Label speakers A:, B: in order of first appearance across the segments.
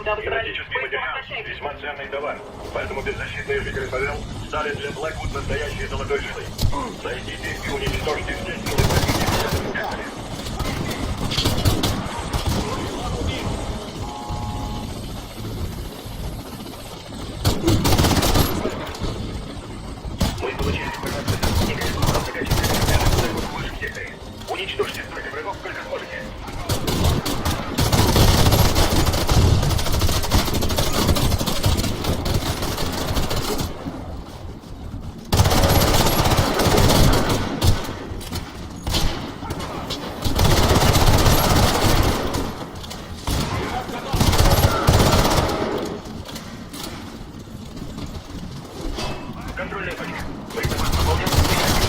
A: Куда вы собрались?
B: Тематический материал весьма ценный товар, поэтому беззащитные жители Павел стали для Блэквуд настоящей золотой жилой. Зайдите и уничтожьте все силы противника. Мы получили информацию от спутника, о многочисленных отрядах выше в секторе. Уничтожьте столько врагов, сколько сможете. Контрольная точка. Боезапас пополнен. Контрольная точка.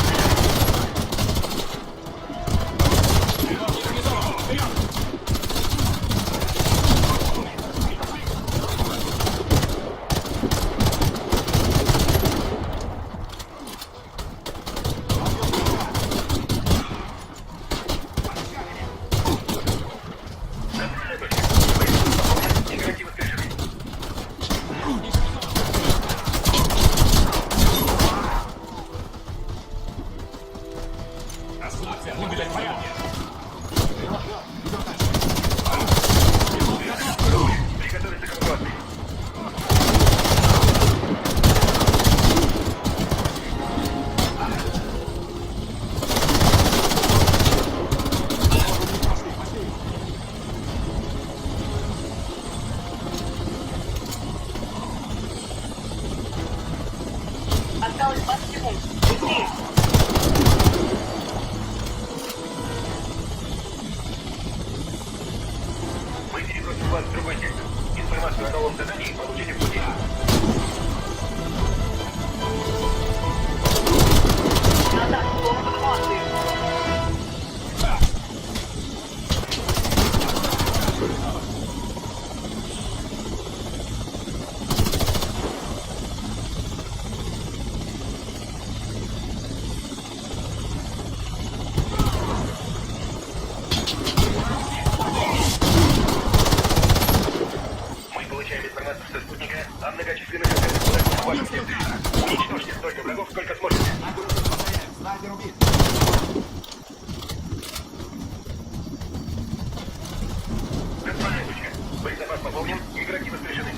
B: Боезапас пополнен. Игроки воскрешены.
C: Расслабься, мы будем в порядке.
B: Приготовиться к эвакуации.
A: Осталось 20 секунд. Быстрее.
B: Мы перебросим вас в другой сектор. Информацию о новом задании получите в пути.
A: Назад, в сторону эвакуации.
B: Мы получаем информацию со спутника о многочисленных отрядах Блэквуд в вашем секторе. Уничтожьте столько врагов, сколько сможете.
D: Снайпер убит.
B: Контрольная точка. Боезапас пополнен. Игроки воскрешены.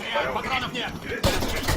D: Стреляй, патронов нет!
B: Летает